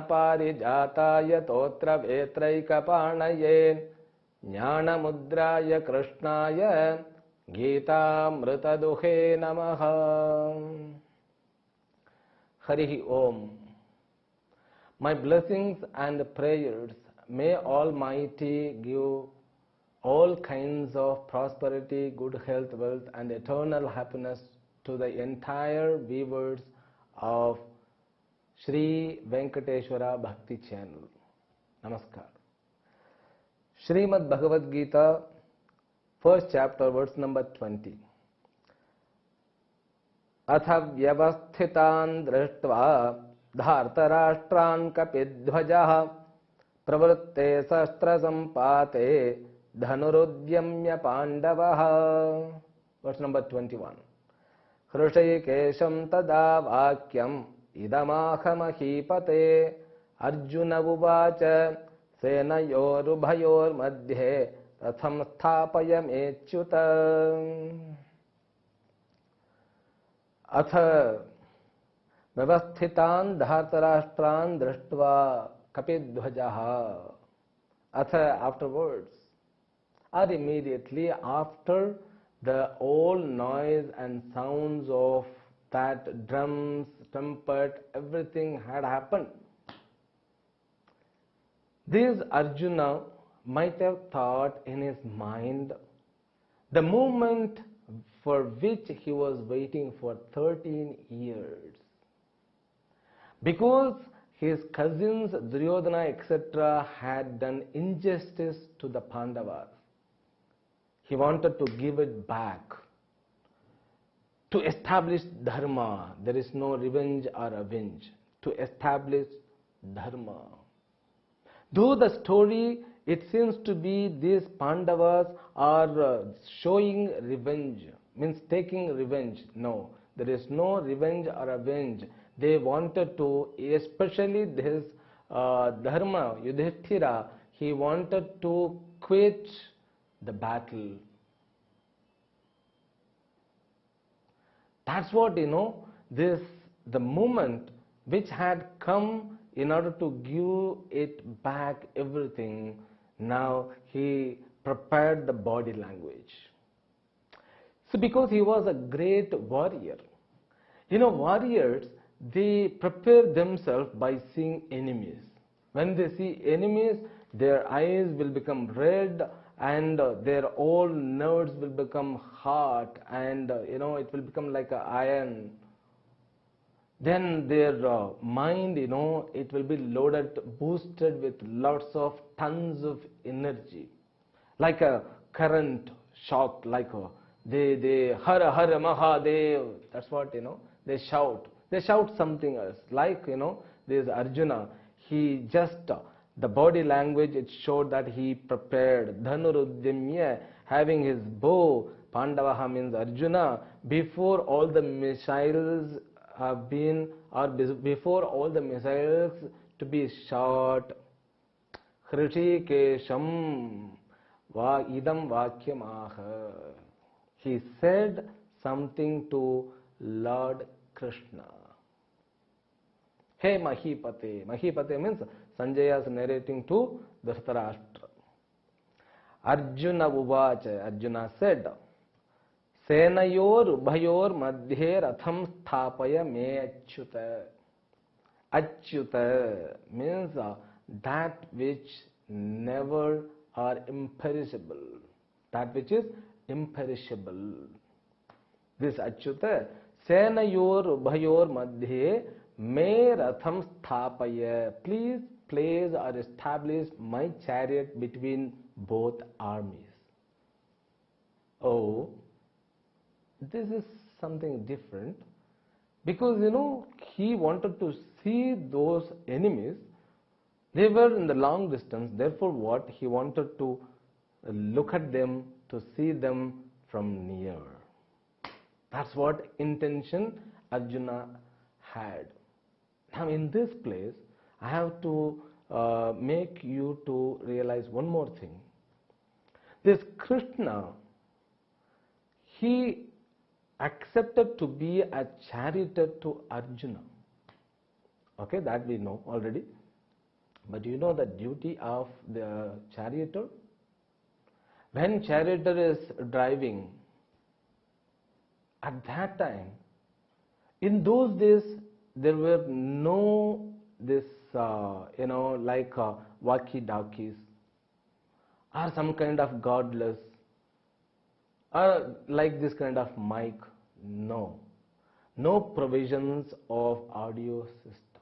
पारिजाताय तोत्र वेत्रैकपाणये ज्ञानमुद्राय कृष्णाय गीतामृतदुहे नमः। Harihi Om. My blessings and prayers, may Almighty give all kinds of prosperity, good health, wealth and eternal happiness to the entire viewers of Sri Venkateshwara Bhakti channel. Namaskar. Srimad Bhagavad Gita, first chapter, verse number 20. अथ व्यवस्थितान् दृष्ट्वा धार्तराष्ट्रान् कपिध्वजः प्रवृत्ते शस्त्रसम्पाते धनुरुद्यम्य पाण्डवः। Verse number 21. हृषीकेशं तदा वाक्यम् इदमाह महीपते अर्जुन उवाच सेनयोरुभयोर्मध्ये रथं स्थापयमेच्युत। अथ व्यवस्थितान् धार्तराष्ट्रान् दृष्ट्वा कपिध्वजः. अथ afterwards, or immediately after the all noise and sounds of that drums, trumpet, everything had happened. This Arjuna might have thought in his mind the moment for which he was waiting for 13 years. Because his cousins Duryodhana etc. had done injustice to the Pandavas, he wanted to give it back. To establish dharma, there is no revenge or avenge. To establish dharma. Though the story, it seems to be these Pandavas are showing revenge, means taking revenge. No, there is no revenge or avenge. They wanted to, especially this Dharma, Yudhishthira, he wanted to quit the battle. That's what, this, the moment which had come in order to give it back everything. Now he prepared the body language. So because he was a great warrior. Warriors, they prepare themselves by seeing enemies. When they see enemies, their eyes will become red and their all nerves will become hot and it will become like an iron. Then their mind, it will be loaded, boosted with lots of tons of energy. Like a current shock, like they Hara Hara Mahadev, that's what, they shout. They shout something else. Like, this Arjuna, he just, the body language, it showed that he prepared. Dhanuruddhyamya, having his bow. Pandavaha means Arjuna. Before all the missiles have been, or before all the missiles to be shot, Hrishikesham va idam vakyamaha. He said something to Lord Krishna. Hey Mahipate. Mahipate means Sanjaya is narrating to Dhritarashtra. Arjuna uvacha. Arjuna said, Senayor ubhayor madhye ratham sthapaya me achyuta. Achyuta means that which never are imperishable. That which is imperishable. This Achyuta, Senayor ubhayor madhye me ratham sthapaya. Please place or establish my chariot between both armies. Oh, this is something different. Because, he wanted to see those enemies. They were in the long distance. Therefore, what? He wanted to look at them, to see them from near. That's what intention Arjuna had. Now, in this place, I have to make you to realize one more thing. This Krishna, he accepted to be a charioteer to Arjuna. Okay, that we know already. But you know the duty of the charioteer? When charioteer is driving, at that time, in those days, there were no this, like walkie-talkies or some kind of godless or like this kind of mic. No. No provisions of audio system.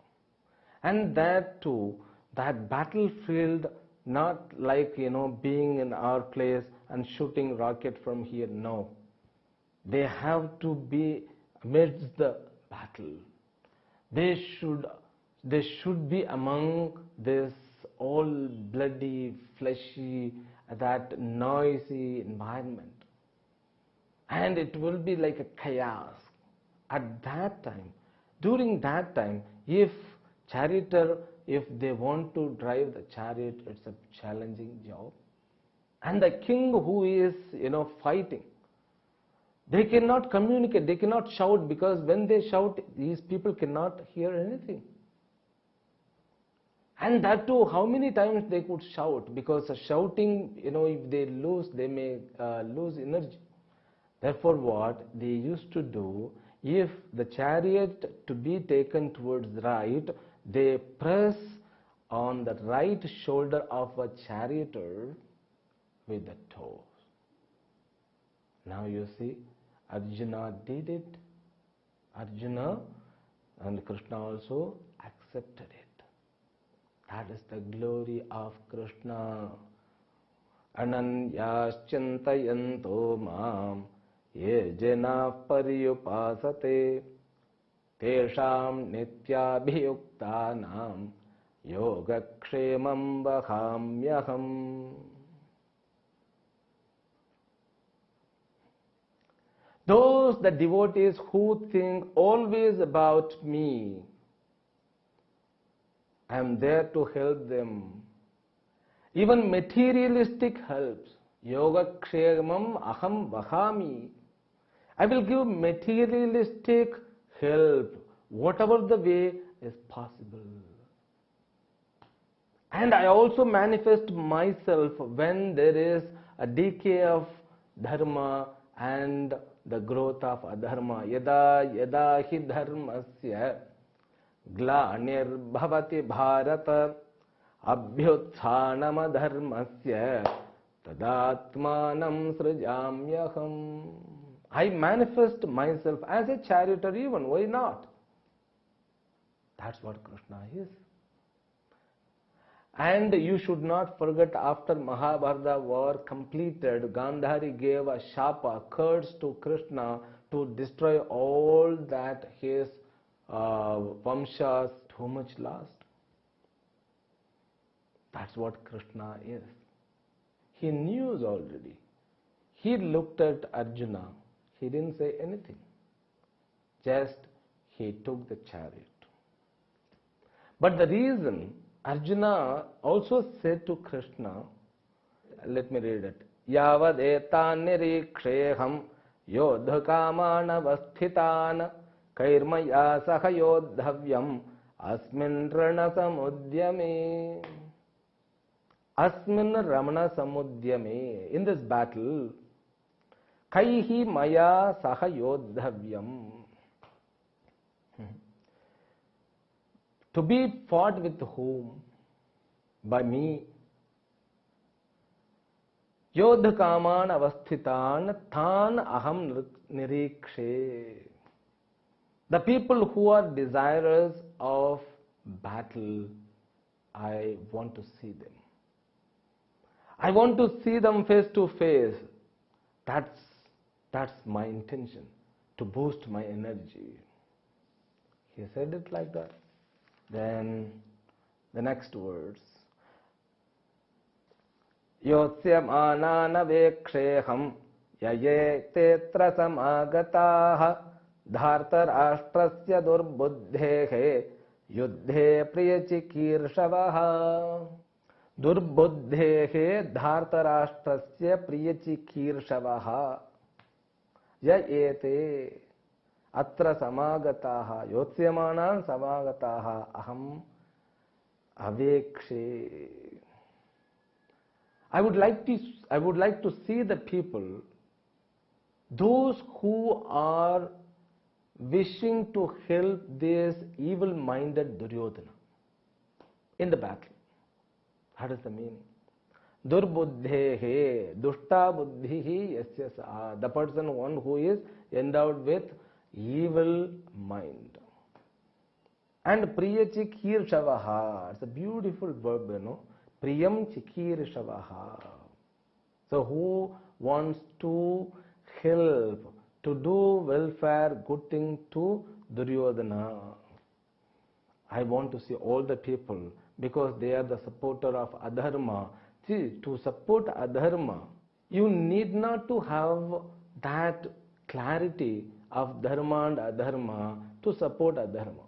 And that too, that battlefield, not like, being in our place and shooting rocket from here. No. They have to be amidst the battle. They should be among this all bloody, fleshy, that noisy environment. And it will be like a chaos. At that time, during that time, if charioteer, if they want to drive the chariot, it's a challenging job. And the king who is, fighting, they cannot communicate, they cannot shout, because when they shout, these people cannot hear anything. And that too, how many times they could shout, because shouting, if they lose, they may lose energy. Therefore what they used to do, if the chariot to be taken towards the right, they press on the right shoulder of a charioteer with the toes. Now you see, Arjuna did it. Arjuna and Krishna also accepted it. That is the glory of Krishna. Ananyāśchintayanto mām ye jana paryupāsate teshām nityābhiyuktānām yogakṣemam vahāmyaham. Those the devotees who think always about me, I am there to help them. Even materialistic helps. Yogakṣemam aham vahami. I will give materialistic help, whatever the way is possible. And I also manifest myself when there is a decay of dharma and the growth of adharma. Yada yada hi dharmasya glanir bhavati bharata abhyuthānam adharmasya tadatmanam srajamyaham. I manifest myself as a charioteer even, why not? That's what Krishna is. And you should not forget, after Mahabharata war completed, Gandhari gave a shapa, curse to Krishna to destroy all that his vamshas too much lost. That's what Krishna is. He knew already. He looked at Arjuna. He didn't say anything. Just he took the chariot. But the reason Arjuna also said to Krishna, let me read it. Yavad etan niriksheham yodhakaman avasthitan kairmaya saha yodhavyam asmin rana samudyame. Asmin ramana samudyame. In this battle, kaihi maya saha yodhavyam. To be fought with whom? By me. Yodhakaman avasthitan tan aham nirikshe. The people who are desirous of battle, I want to see them. I want to see them face to face. That's my intention, to boost my energy. He said it like that. Then the next words. Yotsyamananaveksheham yaye tetra samagataha dhartarashtrasya durbuddhehe yuddhe priyachikirshavaha. Durbuddhehe dhartarashtrasya priyachikirshavaha yayete atra samagataha yotsyamanam samagataha aham Avekshe. I would like to see the people, those who are wishing to help this evil-minded Duryodhana in the battle. What is the meaning? Durbuddhehe, dushta buddhihi yasya sa. The person, one who is endowed with evil mind. And priya chikhir shavaha. It's a beautiful verb, Priyam chikhir shavaha. So who wants to help, to do welfare, good thing to Duryodhana? I want to see all the people, because they are the supporter of adharma. See, to support adharma, you need not to have that clarity of dharma and adharma to support adharma.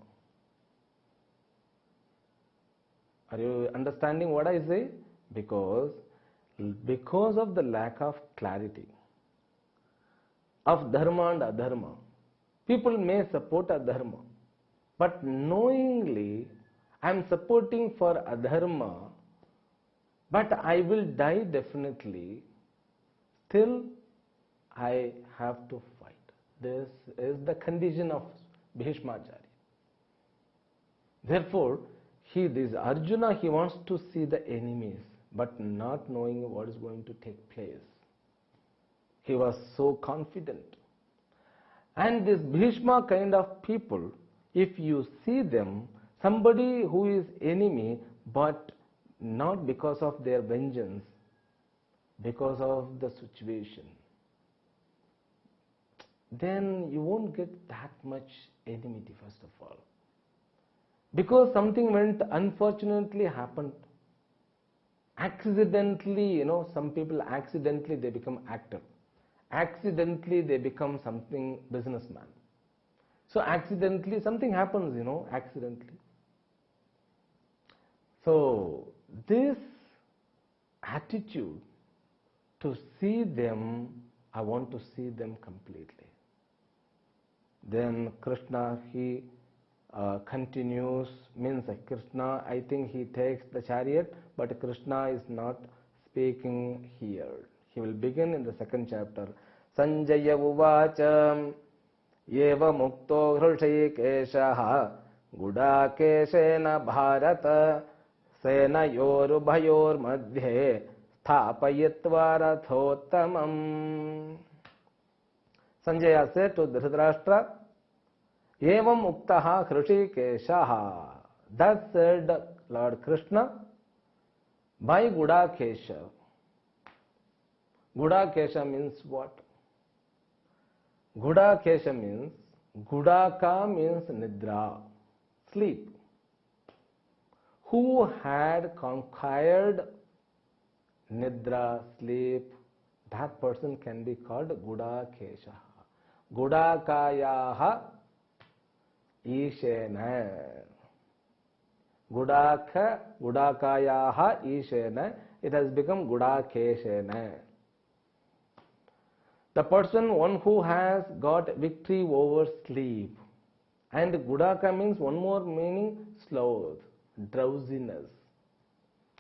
Are you understanding what I say? Because of the lack of clarity of dharma and adharma, people may support adharma, but knowingly I am supporting for adharma, but I will die definitely, still I have to fight. This is the condition of Bhishmacharya. Therefore, this Arjuna, he wants to see the enemies, but not knowing what is going to take place. He was so confident. And this Bhishma kind of people, if you see them, somebody who is enemy, but not because of their vengeance, because of the situation, then you won't get that much enmity, first of all. Because something unfortunately happened. Accidentally, some people accidentally they become actor. Accidentally they become something businessman. So accidentally something happens, accidentally. So this attitude to see them, I want to see them completely. Then Krishna, he continues, means Krishna, I think he takes the chariot, but Krishna is not speaking here. He will begin in the second chapter. Sanjaya uvacha eva mukto hrushikeshaha gudakeshena bharata senayor bhayor madhye sthapayitva rathottamam. Sanjaya said to Dhritarashtra, Evam uktaha Hrishikeshaha. Thus said Lord Krishna by Gudakesha. Gudakesha means what? Gudakesha means, Gudaka means Nidra, sleep. Who had conquered Nidra, sleep, that person can be called Gudakesha. Gudakayaha Ishena. Gudakayaha Ishena. It has become Gudakeshena. The person, one who has got victory over sleep. And Gudaka means one more meaning, sloth, drowsiness.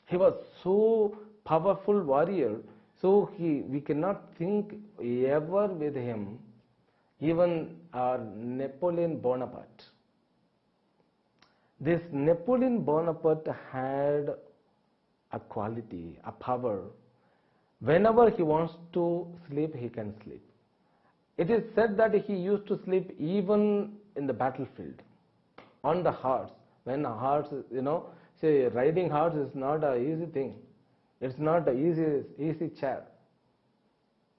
He was so powerful warrior, so we cannot think ever with him, even Napoleon Bonaparte. This Napoleon Bonaparte had a quality, a power. Whenever he wants to sleep, he can sleep. It is said that he used to sleep even in the battlefield, on the horse. When a horse, say riding horse is not an easy thing. It's not an easy chair.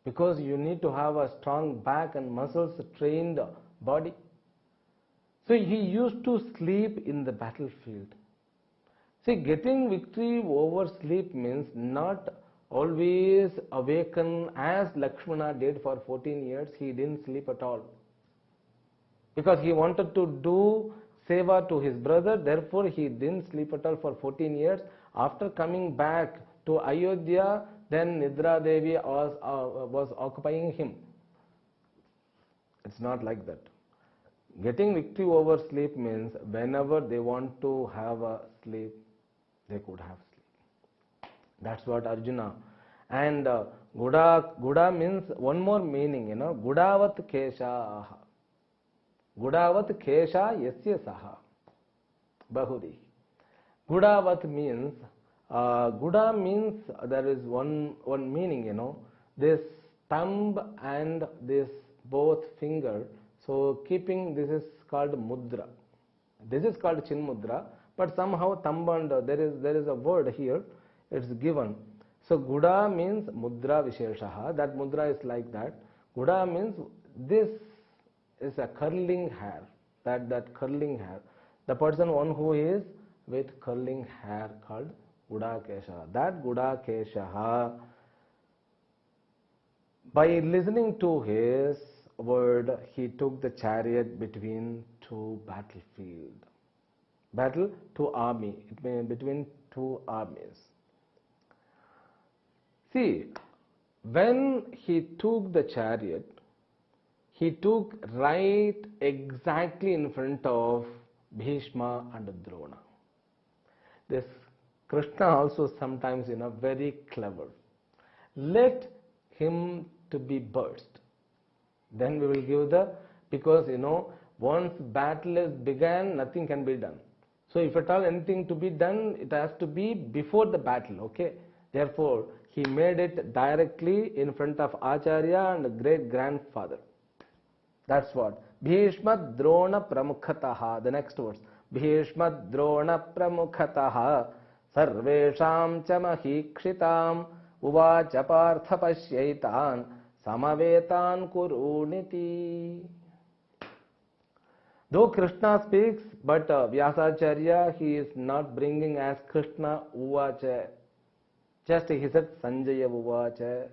Because you need to have a strong back and muscles, trained body. So he used to sleep in the battlefield. See, getting victory over sleep means not always awaken, as Lakshmana did for 14 years. He didn't sleep at all, because he wanted to do seva to his brother. Therefore he didn't sleep at all for 14 years. After coming back to Ayodhya, then Nidra Devi was occupying him. It's not like that. Getting victory over sleep means whenever they want to have a sleep, they could have sleep. That's what Arjuna. And Guda means one more meaning, Gudavat Kesha. Gudavat Kesha Yasya Saha. Bahuri. Gudavat means, Guda means there is one meaning, this thumb and this both finger. So keeping this is called mudra. This is called chin mudra, but somehow thumb and there is a word here. It's given. So Guda means mudra visheshaha. That mudra is like that. Guda means this is a curling hair. That curling hair. The person one who is with curling hair called Gudakesha. That Gudakesha, by listening to his word, he took the chariot between two battlefield. Battle, two army. It means between two armies. See, when he took the chariot, he took right exactly in front of Bhishma and Drona. This Krishna also sometimes, very clever. Let him to be burst. Then we will give because, once battle is began, nothing can be done. So if at all anything to be done, it has to be before the battle, okay? Therefore, he made it directly in front of Acharya and great grandfather. That's what. Bhishma Drona Pramukhataha. The next words. Bhishma Drona Pramukhataha Sarvesham Chamahikshitam Uvacha Partha Pashyaitan Samavetan Kuruniti. Though Krishna speaks, but Vyasacharya, he is not bringing as Krishna Uvacha. Just he said Sanjaya Uvacha.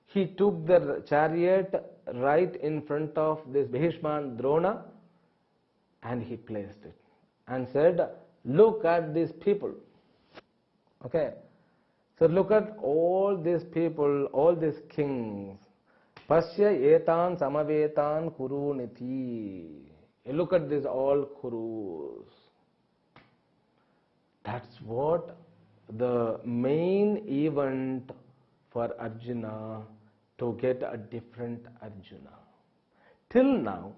He took the chariot right in front of this Bhishma and Drona and he placed it and said, look at these people. Okay. So look at all these people, all these kings. Pasya etan samavetan kuruniti. Look at this all kurus. That's what the main event for Arjuna to get a different Arjuna. Till now,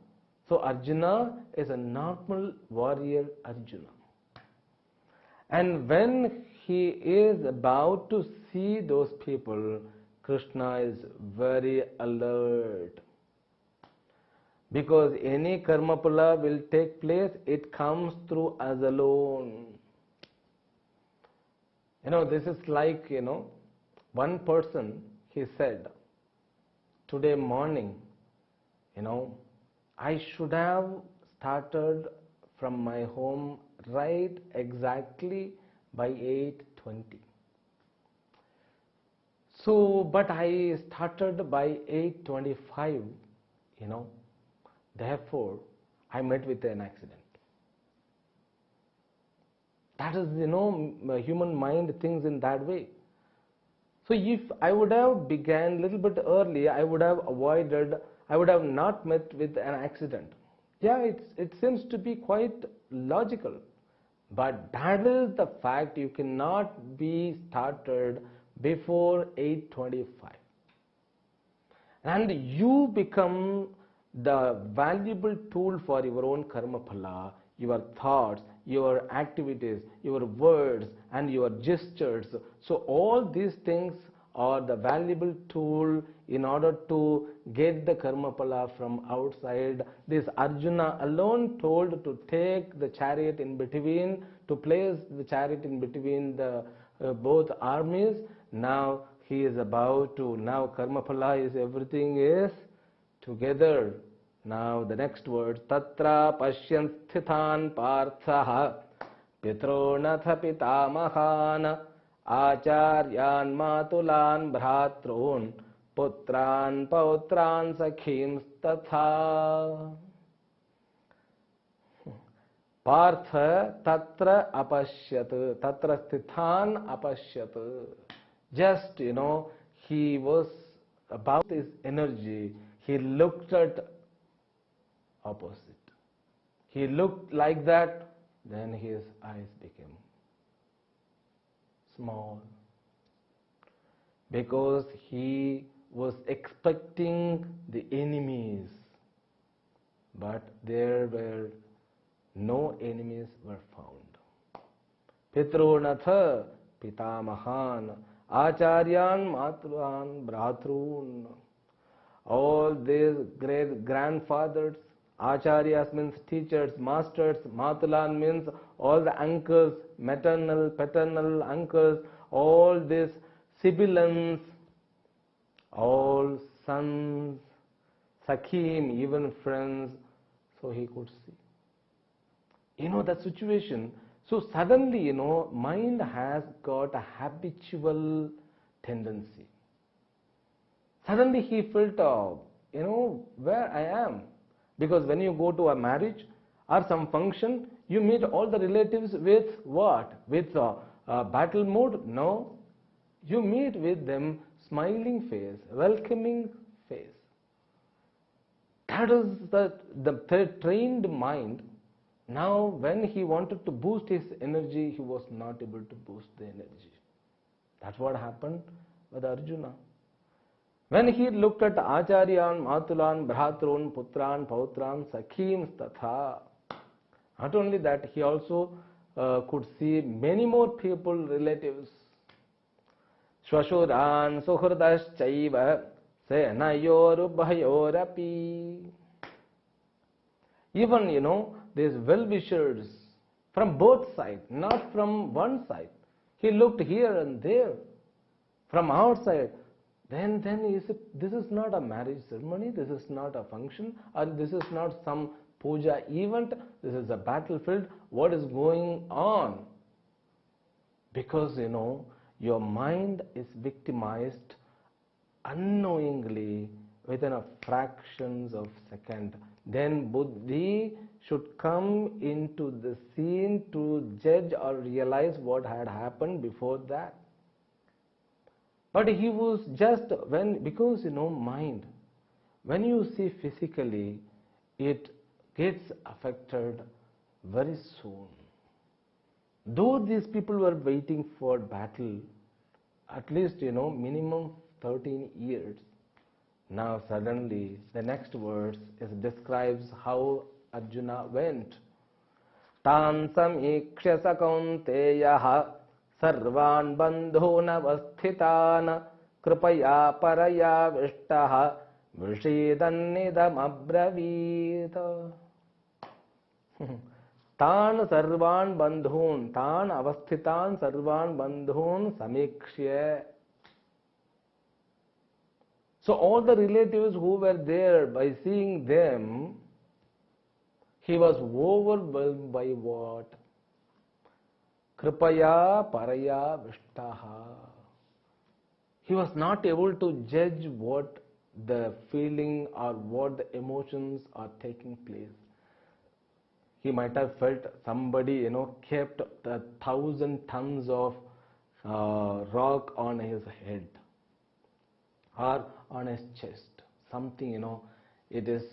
so Arjuna is a normal warrior Arjuna. And when he is about to see those people, Krishna is very alert. Because any karmapala will take place, it comes through us alone. This is like, one person, he said, today morning, I should have started from my home right exactly by 8:20. So, but I started by 8:25, Therefore, I met with an accident. That is, human mind thinks in that way. So if I would have began little bit early, I would have not met with an accident. Yeah, it seems to be quite logical. But that is the fact, you cannot be started before 8:25. And you become the valuable tool for your own karma phala, your thoughts, your activities, your words and your gestures. So all these things are the valuable tool in order to get the karma phala from outside. This Arjuna alone told to take the chariot in between, to place the chariot in between the both armies. Now he is about to, now karma phala is, everything is together. Now the next word, tatra pashyan sthithan parthaha pitronatha pitamahan acharyan matulan bhratrun putran pautran sakhims tatha. Partha tatra apashyat, tatra sthithan apashyat. Just, he was about his energy, he looked at opposite. He looked like that, then his eyes became. small, because he was expecting the enemies, but there were no enemies were found. Pitronath Pitamahan Acharyan Matran Bhratrun. All these great grandfathers, Acharyas means teachers, masters, Matulan means all the uncles, maternal, paternal uncles, all these sibilants, all sons, Sakhim, even friends, so he could see. That situation. So suddenly, mind has got a habitual tendency. Suddenly he felt, where I am. Because when you go to a marriage or some function, you meet all the relatives with what? With a battle mood? No. You meet with them smiling face, welcoming face. That is the trained mind. Now when he wanted to boost his energy, he was not able to boost the energy. That's what happened with Arjuna. When he looked at Acharyan, Matulan, Bhratrun, Putran, Pautran, Sakhims, Tatha, not only that, he also could see many more people, relatives. Swashuran, Suhurdaschaiva, Senayorubhayorapi. Even, these well-wishers from both sides, not from one side. He looked here and there, from outside. Then he said, this is not a marriage ceremony, this is not a function, or this is not some puja event, this is a battlefield. What is going on? Because, your mind is victimized unknowingly within a fractions of second. Then buddhi should come into the scene to judge or realize what had happened before that. But he was just because mind, when you see physically, it gets affected very soon. Though these people were waiting for battle, at least minimum 13 years. Now suddenly the next verse describes how Arjuna went. Tan samikshya sakunteyaha sarvan bandhunavasthitan kripaya paraya vishtaha vishidanidam abravita. Tan sarvan bandhun, tan avasthitan sarvan bandhun samikshya. So all the relatives who were there, by seeing them, he was overwhelmed by what? Kripaya paraya vishtaha. He was not able to judge what the feeling or what the emotions are taking place. He might have felt somebody, kept 1,000 tons of rock on his head or on his chest. Something, it is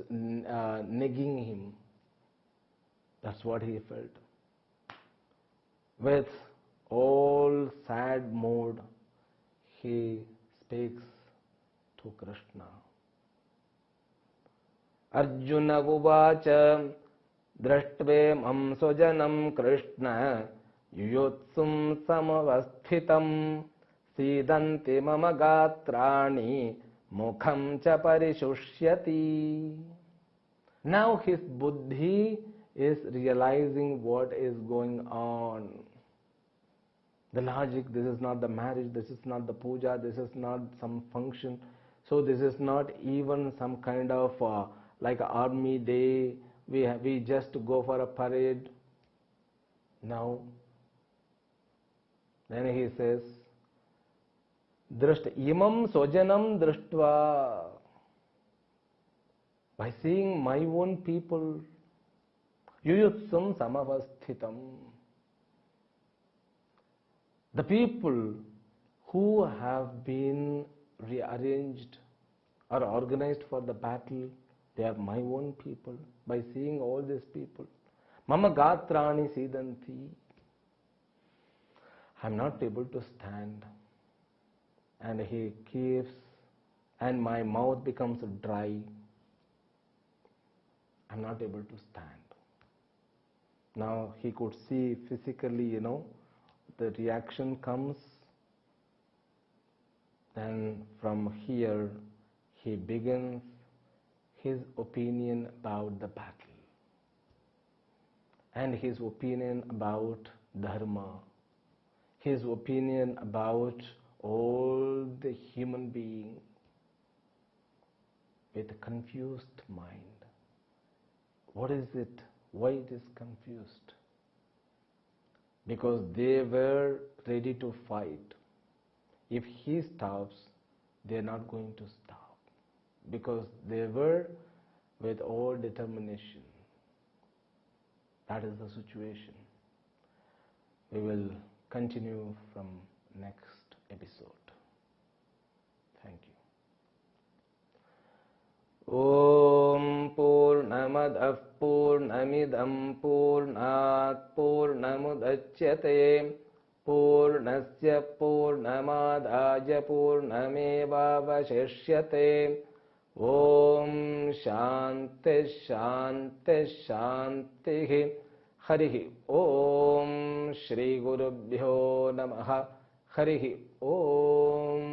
nagging him. That's what he felt. With all sad mood, he speaks to Krishna. Arjuna uvacha drashtve swajanam Krishna yuyotsum samavasthitam sidanti mama gatrani mukham cha parishusyati. Now his buddhi is realizing what is going on. The logic, this is not the marriage, this is not the puja, this is not some function. So this is not even some kind of like an army day, we just go for a parade. No. Then he says, Drashta imam sojanam drashtva. By seeing my own people, yuyutsum samavasthitam. The people who have been rearranged or organized for the battle, they are my own people. By seeing all these people, mama gatrani sidanti. I'm not able to stand. And he keeps, and my mouth becomes dry. I'm not able to stand. Now he could see physically, the reaction comes. Then from here he begins his opinion about the battle and his opinion about dharma, his opinion about all the human beings with a confused mind. What is it? Why it is confused? Because they were ready to fight. If he stops, they are not going to stop, because they were with all determination. That is the situation. We will continue from next episode. Thank you. Om Purnamadah Purnamidam Purnat Purnamudachyate Purnasya Purnamadaja Purnamevavashishyate. Om Shanti Shanti Shanti. Harihi Om Shri Gurubhyo Namaha. Harihi Om.